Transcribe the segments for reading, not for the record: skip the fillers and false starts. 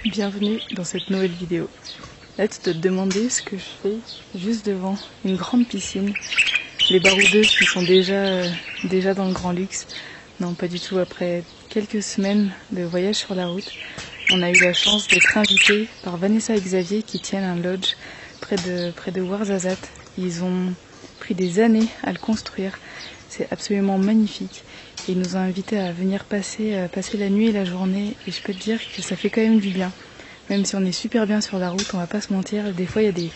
Bienvenue dans cette nouvelle vidéo. Là tu dois te demander ce que je fais juste devant une grande piscine. Les baroudeuses qui sont déjà dans le grand luxe. Non, pas du tout. Après quelques semaines de voyage sur la route, on a eu la chance d'être invités par Vanessa et Xavier qui tiennent un lodge près de Ouarzazate. Ils ont pris des années à le construire. C'est absolument magnifique. Et ils nous ont invités à venir passer la nuit et la journée. Et je peux te dire que ça fait quand même du bien. Même si on est super bien sur la route, on va pas se mentir. Des fois, il y a des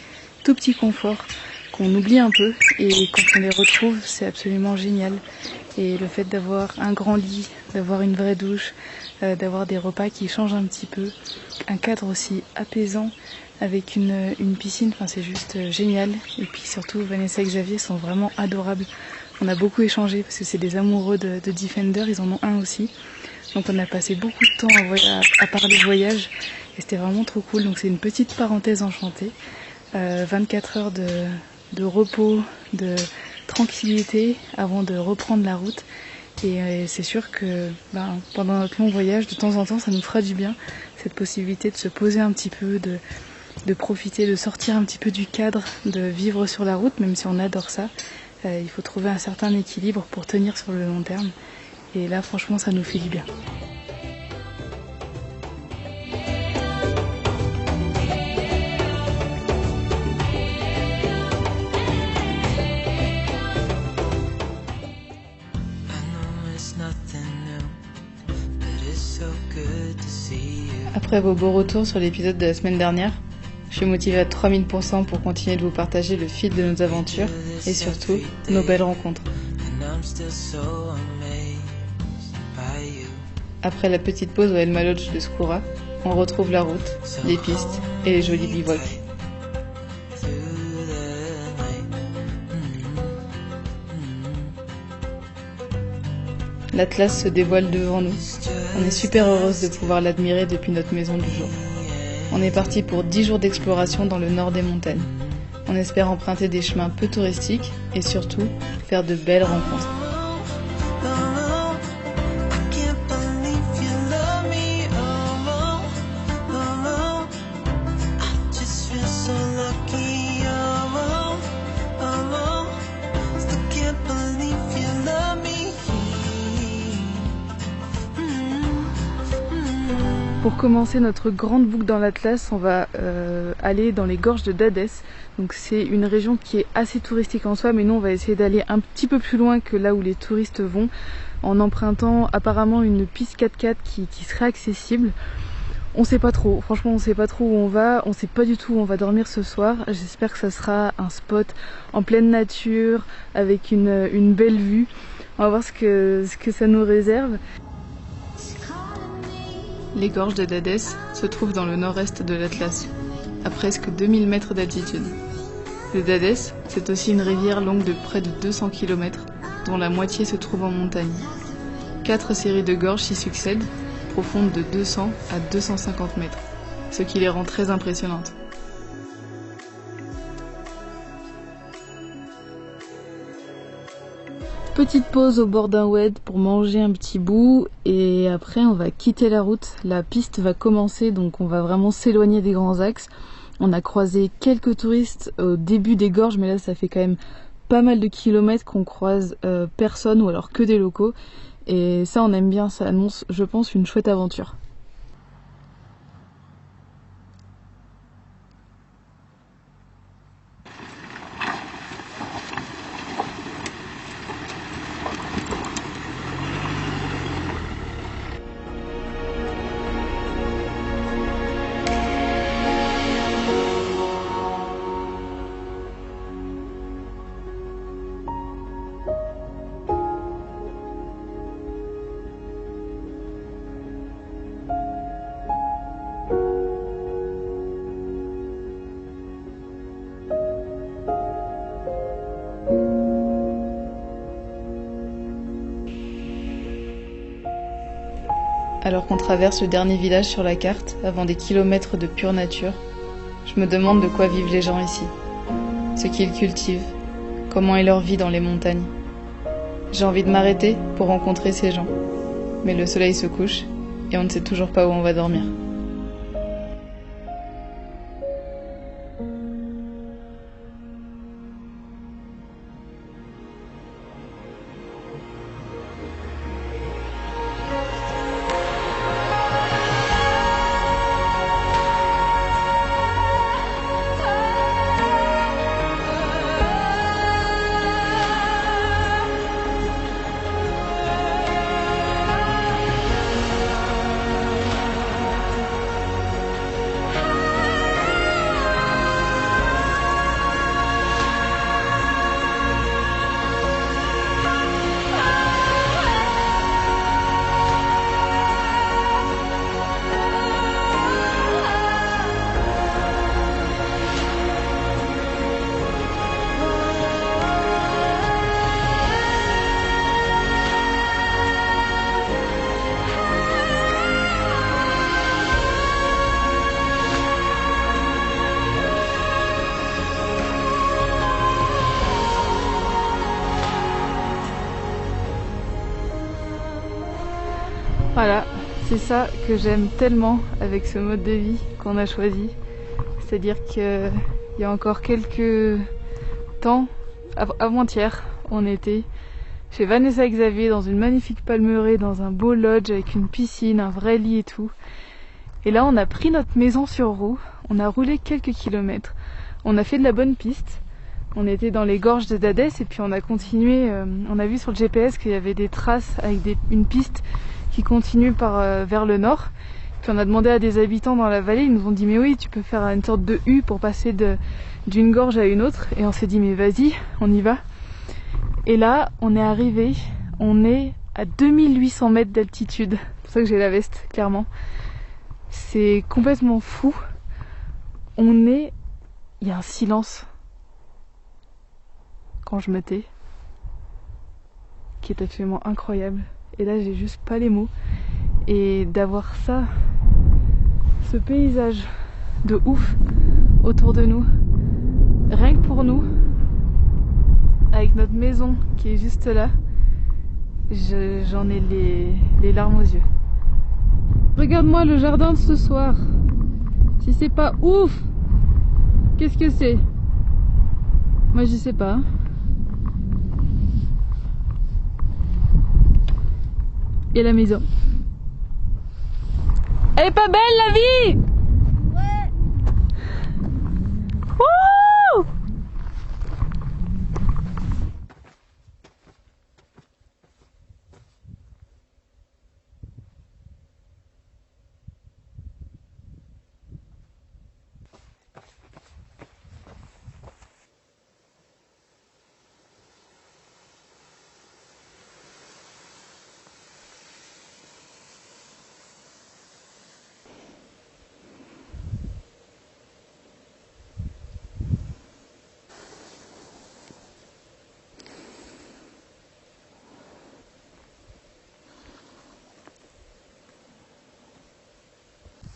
tout petits conforts qu'on oublie un peu. Et quand on les retrouve, c'est absolument génial. Et le fait d'avoir un grand lit, d'avoir une vraie douche, d'avoir des repas qui changent un petit peu, un cadre aussi apaisant avec une piscine, enfin c'est juste génial. Et puis surtout, Vanessa et Xavier sont vraiment adorables. On a beaucoup échangé parce que c'est des amoureux de Defender, ils en ont un aussi. Donc on a passé beaucoup de temps à parler voyage et c'était vraiment trop cool. Donc c'est une petite parenthèse enchantée. 24 heures de repos, de tranquillité avant de reprendre la route. Et c'est sûr que pendant notre long voyage, de temps en temps, ça nous fera du bien. Cette possibilité de se poser un petit peu, de profiter, de sortir un petit peu du cadre, de vivre sur la route, même si on adore ça. Il faut trouver un certain équilibre pour tenir sur le long terme. Et là, franchement, ça nous fait du bien. Après vos beaux retours sur l'épisode de la semaine dernière, je suis motivée à 3000% pour continuer de vous partager le fil de nos aventures et surtout nos belles rencontres. Après la petite pause au Elma Lodge de Skoura, on retrouve la route, les pistes et les jolis bivouacs. L'Atlas se dévoile devant nous. On est super heureuse de pouvoir l'admirer depuis notre maison du jour. On est parti pour 10 jours d'exploration dans le nord des montagnes. On espère emprunter des chemins peu touristiques et surtout faire de belles rencontres. Pour commencer notre grande boucle dans l'Atlas, on va aller dans les gorges de Dadès. Donc c'est une région qui est assez touristique en soi, mais nous on va essayer d'aller un petit peu plus loin que là où les touristes vont, en empruntant apparemment une piste 4x4 qui serait accessible. On sait pas trop, franchement on sait pas trop où on va, on sait pas du tout où on va dormir ce soir. J'espère que ça sera un spot en pleine nature, avec une belle vue. On va voir ce que ça nous réserve. Les gorges de Dadès se trouvent dans le nord-est de l'Atlas, à presque 2000 mètres d'altitude. Le Dadès, c'est aussi une rivière longue de près de 200 km, dont la moitié se trouve en montagne. 4 séries de gorges s'y succèdent, profondes de 200 à 250 mètres, ce qui les rend très impressionnantes. Petite pause au bord d'un oued pour manger un petit bout et après on va quitter la route. La piste va commencer, donc on va vraiment s'éloigner des grands axes. On a croisé quelques touristes au début des gorges, mais là ça fait quand même pas mal de kilomètres qu'on croise personne ou alors que des locaux. Et ça on aime bien, ça annonce je pense une chouette aventure. Alors qu'on traverse le dernier village sur la carte, avant des kilomètres de pure nature, je me demande de quoi vivent les gens ici, ce qu'ils cultivent, comment est leur vie dans les montagnes. J'ai envie de m'arrêter pour rencontrer ces gens, mais le soleil se couche et on ne sait toujours pas où on va dormir. Voilà, c'est ça que j'aime tellement avec ce mode de vie qu'on a choisi. C'est-à-dire qu'il y a encore quelques temps, avant-hier, on était chez Vanessa et Xavier dans une magnifique palmeraie, dans un beau lodge avec une piscine, un vrai lit et tout. Et là, on a pris notre maison sur roue, on a roulé quelques kilomètres, on a fait de la bonne piste. On était dans les gorges de Dadès et puis on a continué, on a vu sur le GPS qu'il y avait des traces avec une piste qui continue vers le nord. Puis on a demandé à des habitants dans la vallée, ils nous ont dit mais oui, tu peux faire une sorte de U pour passer d'une gorge à une autre. Et on s'est dit mais vas-y, on y va. Et là, on est arrivé, on est à 2800 mètres d'altitude. C'est pour ça que j'ai la veste, clairement. C'est complètement fou. Il y a un silence quand je me tais, qui est absolument incroyable. Et là, j'ai juste pas les mots. Et d'avoir ça, ce paysage de ouf autour de nous, rien que pour nous, avec notre maison qui est juste là, j'en ai les larmes aux yeux. Regarde-moi le jardin de ce soir. Si c'est pas ouf, qu'est-ce que c'est? Moi, je sais pas. Et la maison. Elle est pas belle la vie? Ouais. Wouh!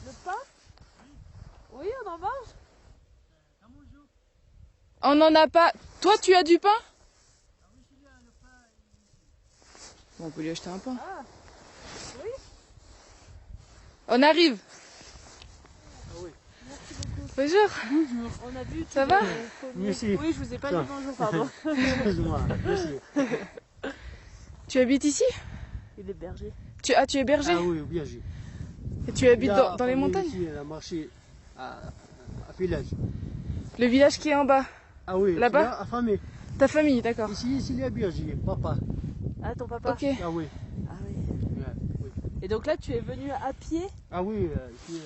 Le pain? Oui, on en mange? On n'en a pas. Toi, tu as du pain? Bon, on peut lui acheter un pain. Ah, oui. On arrive. Ah oui. Merci beaucoup. Bonjour. Bonjour. On a vu. Ça va? Merci. Oui, je vous ai pas dit bonjour, pardon. Excuse-moi, merci. Tu habites ici? Il est berger. Tu es berger? Ah oui, bien sûr. Et tu habites dans les montagnes? Ici, on a marché à village. Le village qui est en bas. Ah oui, Là-bas? à famille. Ta famille, d'accord. Ici, il y a berger, papa. Ah, ton papa? Ok. Ah oui. Ah oui. Ouais, oui. Et donc là, tu es venu à pied Ah oui, ici,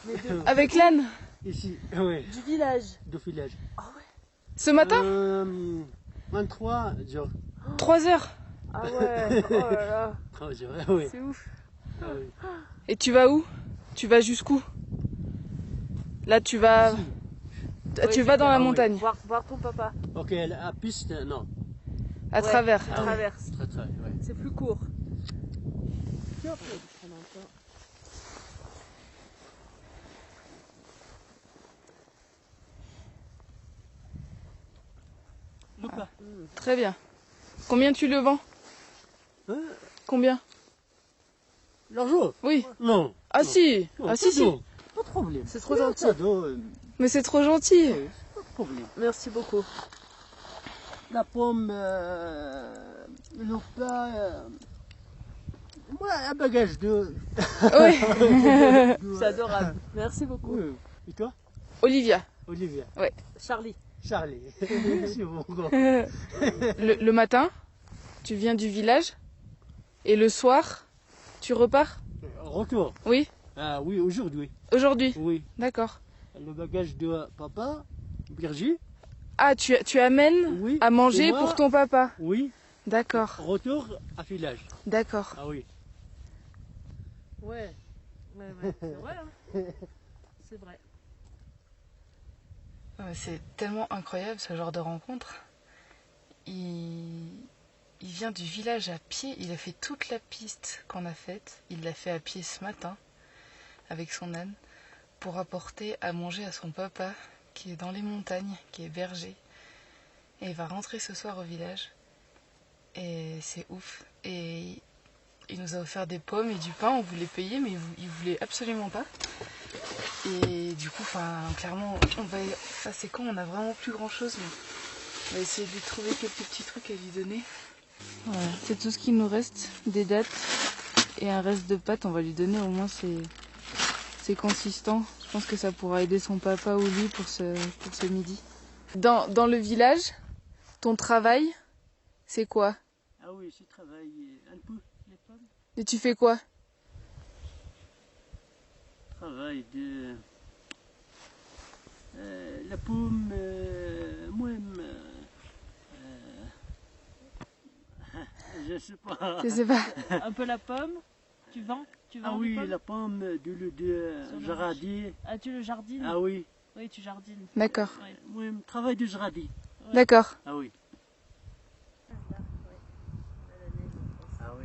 mais de, Avec l'âne? ici, oui, du village. de village. Ah ouais. Ce matin? 23 jours. 3 heures. Ah ouais. Oh là là. 3 jours, ah oui. C'est ouf. Ah oui. Et tu vas où? Tu vas jusqu'où? Là, tu vas... Ici. Tu Oui, vas dans la Ah oui. montagne, Voir ton papa. Ok, la piste, non. à Ouais, travers. À traverse. Très, très, oui. C'est plus court. Très bien. Combien tu le vends? Hein? Combien? L'argent? Oui. Non. Ah non. si. Non, Ah si, si. non, pas de problème. C'est trop gentil. Mais c'est trop gentil. Pas de problème. Merci beaucoup. La pomme, le pain, moi, un bagage de... Oui. C'est adorable. Merci beaucoup. Oui. Et toi? Olivia. Olivia. Charlie. Charlie. Merci beaucoup. Le matin, tu viens du village et le soir, tu repars? Retour. Oui. Ah oui, aujourd'hui. Aujourd'hui. Oui. D'accord. Le bagage de papa, berger. Ah, tu amènes Oui. à manger Et moi, pour ton papa. Oui. D'accord. Retour à village. D'accord. Ah oui. Ouais. Ouais. C'est vrai, hein. C'est vrai. C'est tellement incroyable ce genre de rencontre. Il vient du village à pied, il a fait toute la piste qu'on a faite, il l'a fait à pied ce matin avec son âne pour apporter à manger à son papa qui est dans les montagnes, qui est berger. Et il va rentrer ce soir au village et c'est ouf. Et il nous a offert des pommes et du pain, on voulait payer, mais il voulait absolument pas. Et du coup, clairement, ça c'est quand on a vraiment plus grand chose, mais on va essayer de lui trouver quelques petits trucs à lui donner. Voilà, c'est tout ce qu'il nous reste, des dattes et un reste de pâtes, on va lui donner, au moins c'est consistant. Je pense que ça pourra aider son papa ou lui pour ce midi. Dans le village, ton travail, c'est quoi? Ah oui, je travaille un peu les pommes. Et tu fais quoi? Travail de la pomme, moi-même. Je sais pas. Je sais pas. Un peu la pomme, tu vends Ah des oui, pommes la pomme de Sur le jardin. Ah, tu le jardines? Ah oui, Oui, tu jardines. D'accord. Ouais. moi-même travail de jardin. Ouais. D'accord. Ah oui. Ah oui.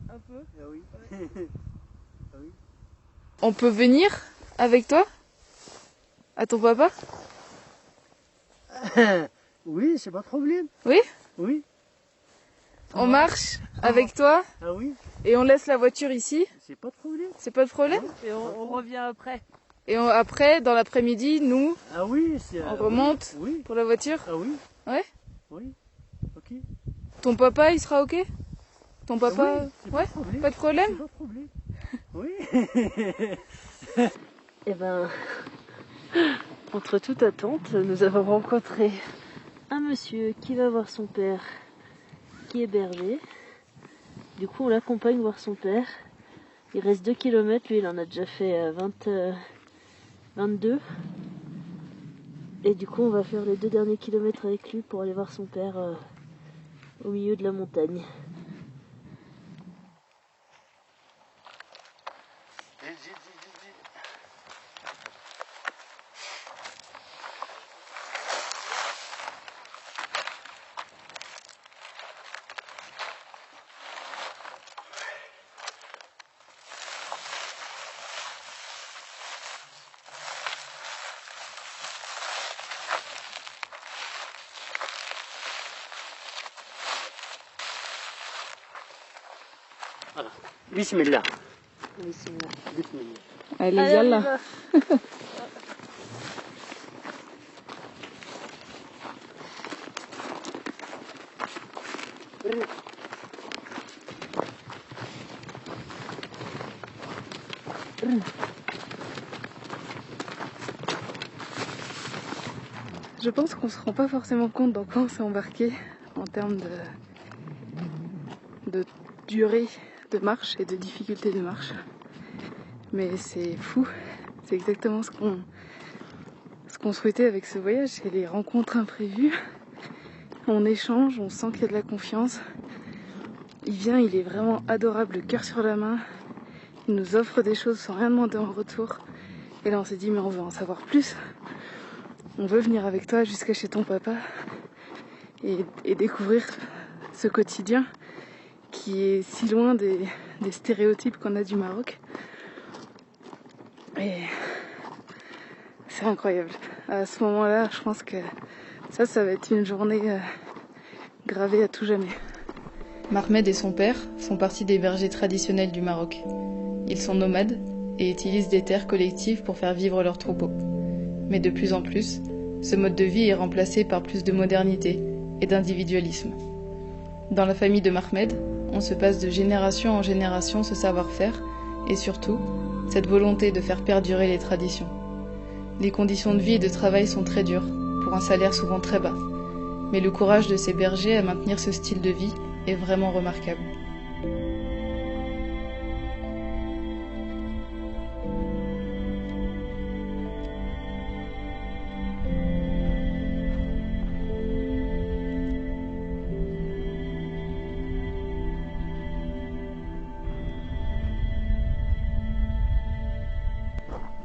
Un peu. Ah oui. Ah oui. On peut venir avec toi? À ton papa? Oui, c'est pas de problème. Oui? Oui. On marche avec toi Ah oui, et on laisse la voiture ici? c'est pas de problème. C'est pas de problème? Et on revient après. Et après, dans l'après-midi, nous, Ah oui, c'est. on remonte Oui. pour la voiture? Ah oui. Ouais? Oui. Ok. Ton papa, il sera ok? Ton papa? Oui, c'est Ouais? pas de problème. Pas de problème? C'est pas de problème. Oui. Eh ben, contre toute attente, nous avons rencontré un monsieur qui va voir son père, qui est berger. Du coup, on l'accompagne voir son père. Il reste 2 km, lui il en a déjà fait 22. Et du coup, on va faire les 2 derniers kilomètres avec lui pour aller voir son père au milieu de la montagne. Voilà. Bismillah. Bismillah. Bismillah. Allez, Allez, yallah. on y va. Je pense qu'on se rend pas forcément compte dans quoi on s'est embarqué en termes de durée de marche et de difficulté de marche. Mais c'est fou, c'est exactement ce qu'on souhaitait avec ce voyage, c'est les rencontres imprévues. On échange, on sent qu'il y a de la confiance. Il vient, il est vraiment adorable, le cœur sur la main. Il nous offre des choses sans rien demander en retour. Et là on s'est dit mais on veut en savoir plus. On veut venir avec toi jusqu'à chez ton papa et découvrir ce quotidien qui est si loin des stéréotypes qu'on a du Maroc. Et c'est incroyable. À ce moment-là, je pense que ça va être une journée gravée à tout jamais. Mahmed et son père font partie des bergers traditionnels du Maroc. Ils sont nomades et utilisent des terres collectives pour faire vivre leurs troupeaux. Mais de plus en plus, ce mode de vie est remplacé par plus de modernité et d'individualisme. Dans la famille de Mahmed, on se passe de génération en génération ce savoir-faire et surtout, cette volonté de faire perdurer les traditions. Les conditions de vie et de travail sont très dures, pour un salaire souvent très bas. Mais le courage de ces bergers à maintenir ce style de vie est vraiment remarquable.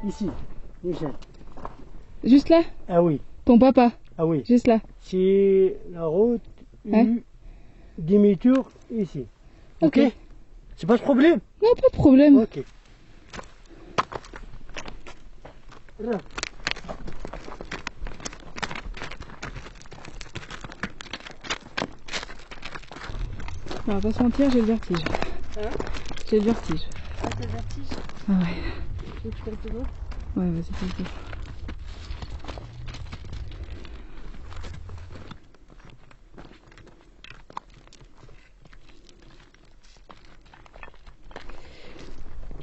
Ici, déjà. Juste là, Ah oui, ton papa, ah oui. juste là. C'est la route, Hein? demi-tour ici. Ok. Ok. C'est pas de problème. Non, pas de problème. Ok. Là. On va pas se mentir, j'ai le vertige. Hein? J'ai le vertige. Ah, t'as le vertige? Ah ouais. Tu veux que je fasse de l'eau? Ouais, vas-y, vas-y.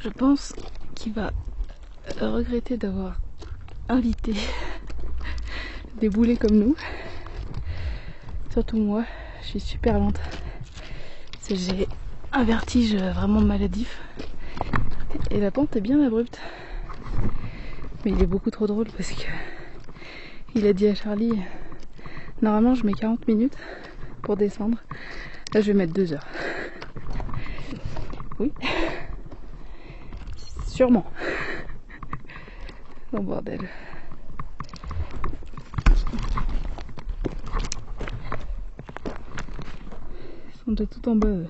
Je pense qu'il va regretter d'avoir invité des boulets comme nous. Surtout moi, je suis super lente. J'ai un vertige vraiment maladif. Et la pente est bien abrupte. Mais il est beaucoup trop drôle parce que il a dit à Charlie, normalement je mets 40 minutes pour descendre. Là je vais mettre 2 heures. Oui. Sûrement. Oh bordel. Ils sont déjà tout en bas. Eux.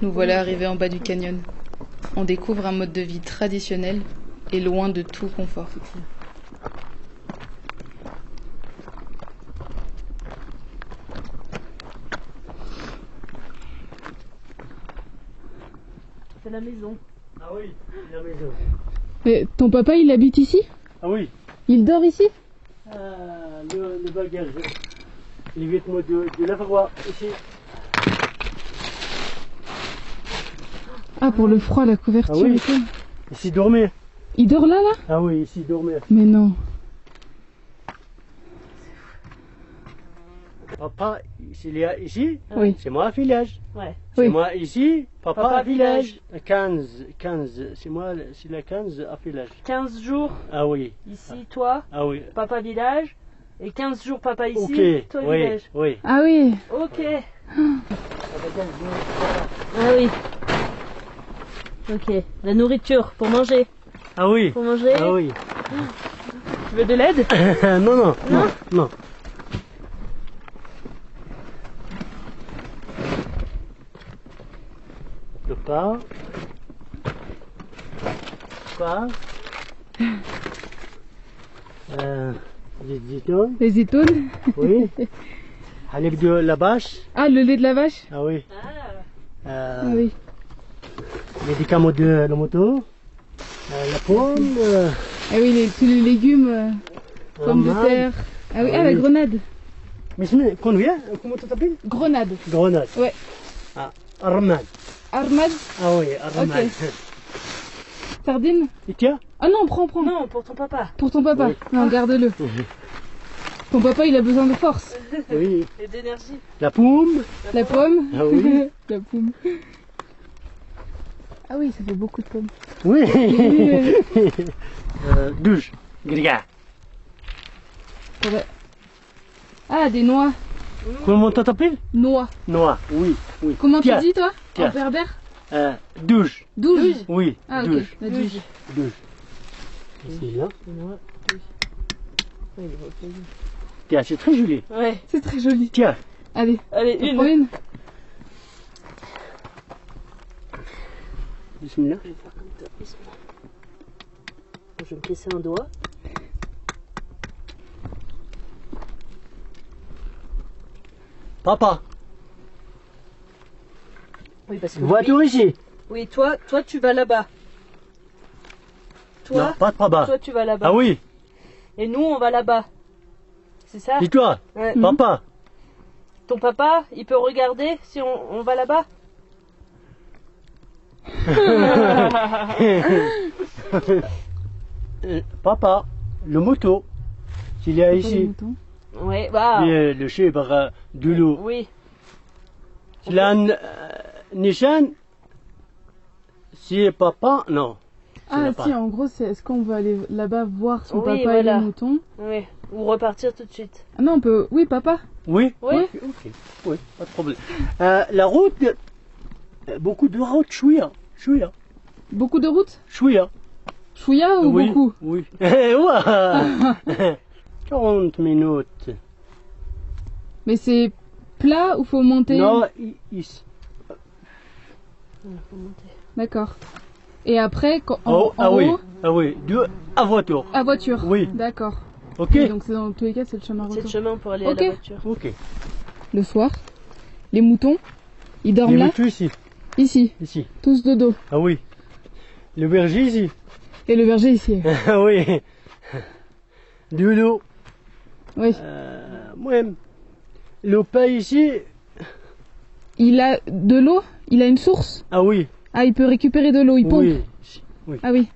Nous voilà arrivés en bas du canyon. On découvre un mode de vie traditionnel et loin de tout confort. C'est la maison. Ah oui, la maison. Mais ton papa il habite ici? Ah oui, Il dort ici? le bagage, les vêtements de la froid ici. Ah pour le froid, la couverture Ah oui. et tout. Ici dormir. Il dort là? Ah oui, ici dormir. Mais non. Papa, s'il y a ici, Oui. c'est moi village. Ouais. C'est Oui. moi ici, papa, Papa, village. 15, c'est moi, c'est la 15 à village. 15 jours Ah oui, ici, toi, ah oui. papa village. Et 15 jours papa ici, Ok, toi oui, village. oui. Ah oui. Ok. Ah oui. Ok. La nourriture pour manger. Ah oui, Pour manger. ah oui. Tu veux de l'aide? non, non, non, non. Le pain. Pain. Les zitoun, Les zitoun. oui. Halib de la vache. Ah le lait de la vache. Ah oui. Ah oui. Médicaments de la moto. La pomme. Ah oui, tous les légumes, pommes de ramasse. terre. Ah oui, Ah ah la oui. grenade. Mais c'est combien? Comment ça s'appelle? Grenade. Grenade. Ouais. Ah, armad. Armade. Ah oui, armad. Ok. Sardine. Et tiens? Ah non, prends. Non, pour ton papa. Pour ton papa. Oui. Non, garde-le. Ton papa, il a besoin de force. Oui. Et d'énergie. La pomme. La pomme. Ah oui. La pomme. Ah oui, ça fait beaucoup de pommes. Oui. Douche. Grega. Ouais. Ah, des noix. Comment ça s'appelle? Noix. Noix. Oui, oui. Comment Tiens. tu dis, toi? Tiens. En berbère? Douche. Douze. Oui. Ah, ok. Douche. La douche. Douche. Ici, là. Tiens, c'est très joli. Ouais. C'est très joli. Tiens. Allez, Allez, t'en une. prends une. Bismillah. Je vais faire comme toi. Bismillah. Je vais me casser un doigt. Papa. Oui, parce que. Voiture ici. Oui, toi tu vas là-bas. Non, Toi, pas de papa. toi tu vas là-bas. Ah oui. Et nous on va là-bas. C'est ça? Et toi? Ouais. Papa. Ton papa, il peut regarder si on va là-bas? Papa. Le moto. S'il y a Pas les ici. moutons. Ouais, bah. Le chebre de l'eau. Oui. S'il a un Nishan. Si papa. Non. Ah pas. si, en gros, c'est est-ce qu'on va aller là-bas voir son Oui, papa et voilà. les moutons? Oui. Ou repartir tout de suite. Ah non, on peut... Oui, papa. Oui. Oui. Ok. Oui, pas de problème. La route. Beaucoup de routes. Chouïa. Beaucoup de routes? Chouïa. Chouïa ou Oui. beaucoup? Oui. Ouah. 40 minutes. Mais c'est plat ou faut monter? Non, ici. Faut monter. D'accord. Et après, Ah oui, haut, ah oui, à voiture. à voiture. Oui. D'accord. Ok. Et donc dans tous les cas, c'est le chemin C'est le retour. chemin pour aller Ok. à la voiture. Ok. Le soir, les moutons, ils dorment Les là, moutons ici, ici, ici. tous de dos. Ah oui. Le berger ici. Et le berger ici. Ah oui. De l'eau. Oui. Moi-même. Le pain ici. Il a de l'eau, il a une source. Ah oui. Ah, il peut récupérer de l'eau, il pompe. Oui. Oui. Ah oui.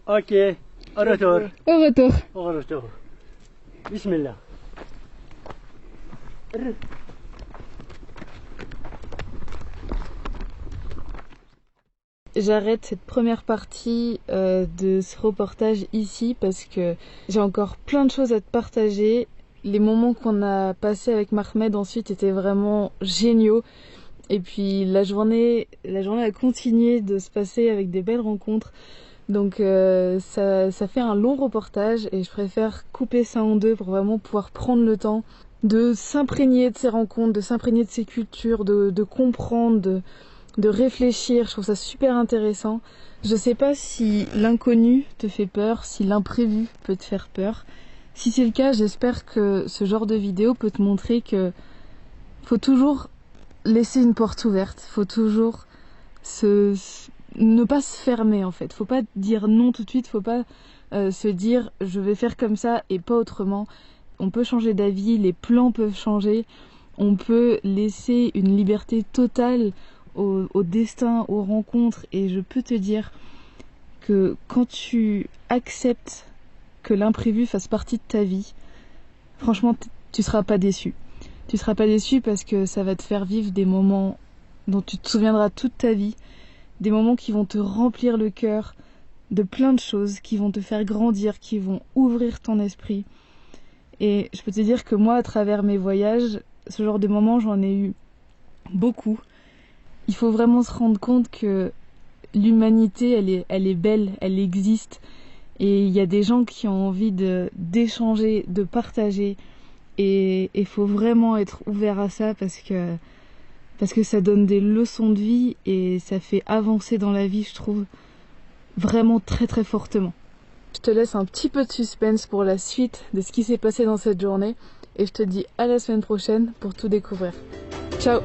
Ok. Au retour. Au retour. Au retour. Bismillah. J'arrête cette première partie de ce reportage ici parce que j'ai encore plein de choses à te partager. Les moments qu'on a passés avec Mahmed ensuite étaient vraiment géniaux. Et puis la journée a continué de se passer avec des belles rencontres. Donc ça fait un long reportage et je préfère couper ça en deux pour vraiment pouvoir prendre le temps de s'imprégner de ces rencontres, de s'imprégner de ces cultures, de comprendre, de réfléchir. Je trouve ça super intéressant. Je sais pas si l'inconnu te fait peur, si l'imprévu peut te faire peur. Si c'est le cas, j'espère que ce genre de vidéo peut te montrer que faut toujours laisser une porte ouverte, faut toujours ne pas se fermer en fait, faut pas dire non tout de suite, faut pas se dire je vais faire comme ça et pas autrement. On peut changer d'avis, les plans peuvent changer, on peut laisser une liberté totale au destin, aux rencontres, et je peux te dire que quand tu acceptes que l'imprévu fasse partie de ta vie, franchement tu seras pas déçu. Tu seras pas déçu parce que ça va te faire vivre des moments dont tu te souviendras toute ta vie, des moments qui vont te remplir le cœur de plein de choses, qui vont te faire grandir, qui vont ouvrir ton esprit. Et je peux te dire que moi, à travers mes voyages, ce genre de moments, j'en ai eu beaucoup. Il faut vraiment se rendre compte que l'humanité, elle est belle, elle existe. Et il y a des gens qui ont envie d'échanger, de partager. Et il faut vraiment être ouvert à ça parce que ça donne des leçons de vie et ça fait avancer dans la vie, je trouve, vraiment très très fortement. Je te laisse un petit peu de suspense pour la suite de ce qui s'est passé dans cette journée et je te dis à la semaine prochaine pour tout découvrir. Ciao!